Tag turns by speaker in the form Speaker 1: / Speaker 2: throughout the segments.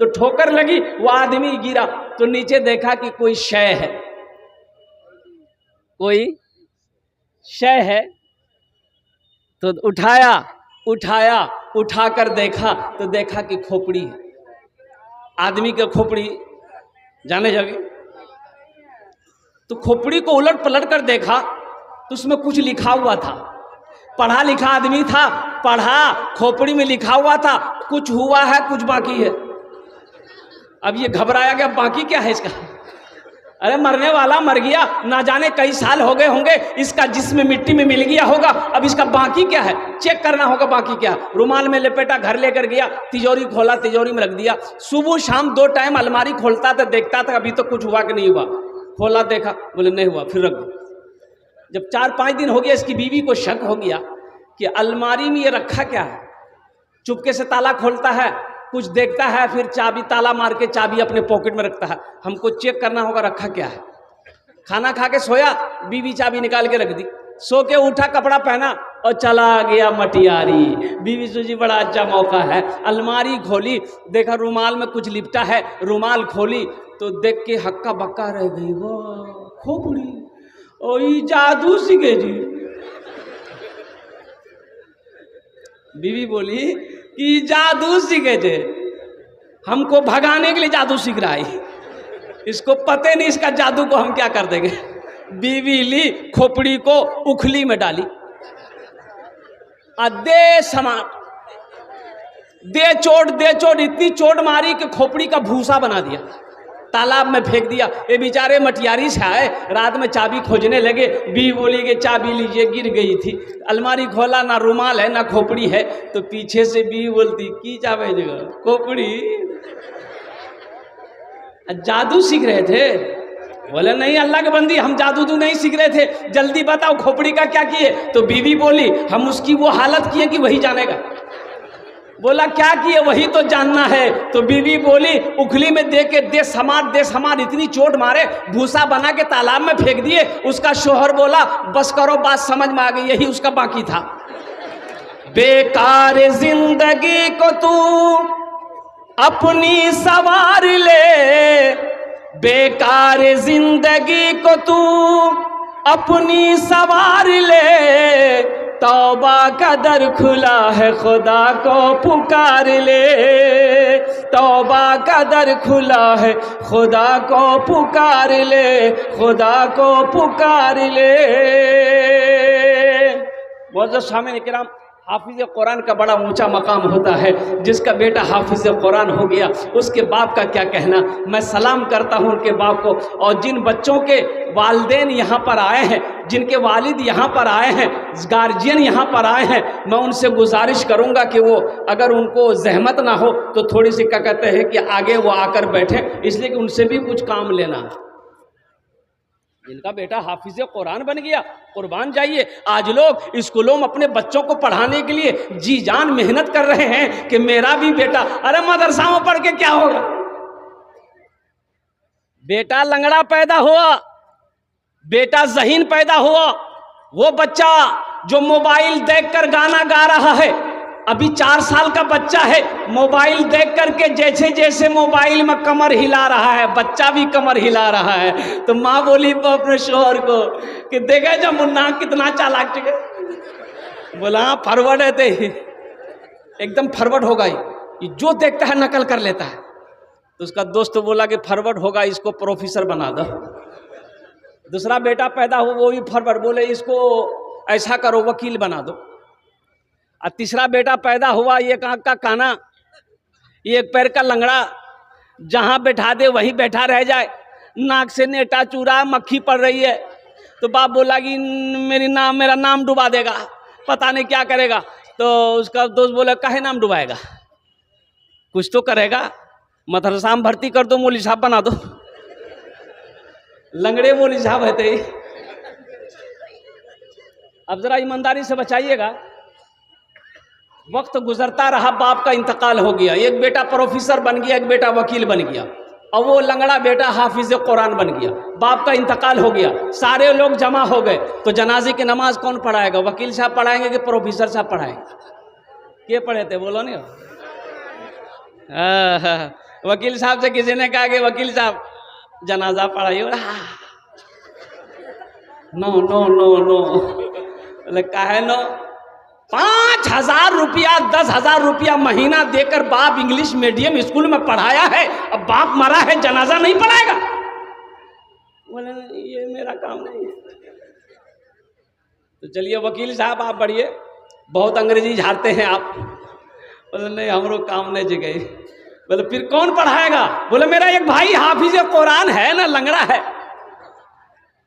Speaker 1: तो ठोकर लगी, वो आदमी गिरा तो नीचे देखा कि कोई शय है, कोई शय है। तो उठाकर देखा तो देखा कि खोपड़ी है, आदमी का खोपड़ी जाने जगे। तो खोपड़ी को उलट पलट कर देखा तो उसमें कुछ लिखा हुआ था, पढ़ा लिखा आदमी था, पढ़ा, खोपड़ी में लिखा हुआ था कुछ हुआ है कुछ बाकी है। अब ये घबराया गया, बाकी क्या है इसका? अरे मरने वाला मर गया, ना जाने कई साल हो गए होंगे, इसका जिस्म मिट्टी में मिल गया होगा, अब इसका बाकी क्या है, चेक करना होगा बाकी क्या। रुमाल में लपेटा, घर लेकर गया, तिजोरी खोला, तिजोरी में रख दिया। सुबह शाम 2 टाइम अलमारी खोलता था, देखता था अभी तो कुछ हुआ कि नहीं हुआ। खोला, देखा, बोले नहीं हुआ, फिर रख दो। जब 4-5 दिन हो गया, इसकी बीवी को शक हो गया कि अलमारी में ये रखा क्या है। चुपके से ताला खोलता है, कुछ देखता है, फिर चाबी, ताला मार के चाबी अपने पॉकेट में रखता है। हमको चेक करना होगा रखा क्या है। खाना खा के सोया, बीवी चाबी निकाल के रख दी। सो के उठा, कपड़ा पहना और चला गया मटियारी। बीवी सोची बड़ा अच्छा मौका है, अलमारी खोली, देखा रुमाल में कुछ लिपटा है, रुमाल खोली तो देख के हक्का बक्का रह गई। वाह खोपड़ी, ओ जादू सीखे जी। बीवी बोली कि जादू सीखे थे, हमको भगाने के लिए जादू सीख रहा है, इसको पते नहीं इसका जादू को हम क्या कर देंगे। बीवी ली, खोपड़ी को उखली में डाली, दे समान, दे चोट, इतनी चोट मारी कि खोपड़ी का भूसा बना दिया, तालाब में फेंक दिया। ये बेचारे मटियारी से आए, रात में चाबी खोजने लगे। बीवी बोली कि चाबी लीजिए, गिर गई थी। अलमारी खोला, ना रुमाल है ना खोपड़ी है। तो पीछे से बीवी बोलती की चाबी जगह खोपड़ी, जादू सीख रहे थे। बोले नहीं अल्लाह के बंदी, हम जादू नहीं सीख रहे थे, जल्दी बताओ खोपड़ी का क्या किए। तो बीवी बोली हम उसकी वो हालत किए कि वही जानेगा। बोला क्या किए, वही तो जानना है। तो बीवी बोली उखली में दे के दे समार, इतनी चोट मारे भूसा बना के तालाब में फेंक दिए। उसका शोहर बोला बस करो, बात समझ में आ गई, यही उसका बाकी था। बेकार जिंदगी को तू अपनी सवार ले, बेकार जिंदगी को तू अपनी सवार ले, तौबा का दर खुला है खुदा को पुकार ले, तौबा का दर खुला है खुदा को पुकार ले, खुदा को पुकार ले। बहुत सामने किराम, हाफिज़ कुरान का बड़ा ऊंचा मकाम होता है। जिसका बेटा हाफिज़ कुरान हो गया उसके बाप का क्या कहना। मैं सलाम करता हूं उनके बाप को। और जिन बच्चों के वालिदैन यहाँ पर आए हैं, जिनके वालिद यहाँ पर आए हैं, गार्जियन यहाँ पर आए हैं, मैं उनसे गुजारिश करूँगा कि वो अगर उनको जहमत ना हो तो थोड़ी सी क्या कहते हैं कि आगे वो आकर बैठे, इसलिए कि उनसे भी कुछ काम लेना। जिनका बेटा हाफिज़ कुरान बन गया, कुर्बान जाइए। आज लोग स्कूलों में अपने बच्चों को पढ़ाने के लिए जी जान मेहनत कर रहे हैं कि मेरा भी बेटा, अरे मदरसा में पढ़ के क्या होगा। बेटा लंगड़ा पैदा हुआ, बेटा ज़हीन पैदा हुआ, वो बच्चा जो मोबाइल देखकर गाना गा रहा है, अभी 4 साल का बच्चा है, मोबाइल देख करके जैसे जैसे मोबाइल में कमर हिला रहा है, बच्चा भी कमर हिला रहा है। तो माँ बोली तो अपने शोहर को कि देखे जब मुन्ना कितना चालाक चुके। बोला फॉरवर्ड है, ते एकदम फॉरवर्ड होगा, ये जो देखता है नकल कर लेता है। तो उसका दोस्त बोला कि फॉरवर्ड होगा, इसको प्रोफेसर बना दो। दूसरा बेटा पैदा हुआ, वो भी फॉरवर्ड, बोले इसको ऐसा करो वकील बना दो। और तीसरा बेटा पैदा हुआ, एक आँख का काना, एक पैर का लंगड़ा, जहाँ बैठा दे वहीं बैठा रह जाए, नाक से नेटा चूरा, मक्खी पड़ रही है। तो बाप बोला कि मेरा नाम डुबा देगा, पता नहीं क्या करेगा। तो उसका दोस्त बोला काहे नाम डुबाएगा, कुछ तो करेगा, मदरसा में भर्ती कर दो, मौलवी साहब बना दो। लंगड़े मौलवी साहब है थे। अब जरा ईमानदारी से बचाइएगा। वक्त गुजरता रहा, बाप का इंतकाल हो गया, एक बेटा प्रोफेसर बन गया, एक बेटा वकील बन गया, और वो लंगड़ा बेटा हाफिज़ कुरान बन गया। बाप का इंतकाल हो गया, सारे लोग जमा हो गए। तो जनाजे की नमाज कौन पढ़ाएगा, वकील साहब पढ़ाएंगे कि प्रोफेसर साहब पढ़ाएंगे? के पढ़े थे बोलो नहीं। वकील साहब से किसी ने कहा कि वकील साहब जनाजा पढ़ाइए। नो नो नो नो, बोले काहे नो? 5,000 रुपया 10,000 रुपया महीना देकर बाप इंग्लिश मीडियम स्कूल में पढ़ाया है, अब बाप मरा है जनाजा नहीं पढ़ाएगा? बोले ये मेरा काम नहीं है। तो चलिए वकील साहब आप बढ़िए, बहुत अंग्रेजी झाड़ते हैं आप। बोले नहीं हमरो काम नहीं जगह। बोले फिर कौन पढ़ाएगा? बोले मेरा एक भाई हाफिज कुरान है ना, लंगड़ा है,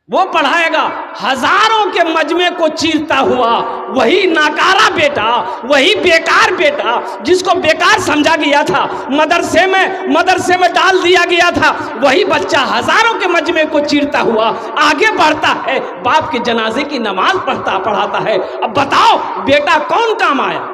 Speaker 1: वो पढ़ाएगा। हजारों के मजमे को चीरता हुआ वही नाकारा बेटा, वही बेकार बेटा जिसको बेकार समझा गया था, मदरसे में डाल दिया गया था, वही बच्चा हजारों के मजमे को चीरता हुआ आगे बढ़ता है, बाप के जनाजे की नमाज पढ़ाता है। अब बताओ बेटा कौन काम आया?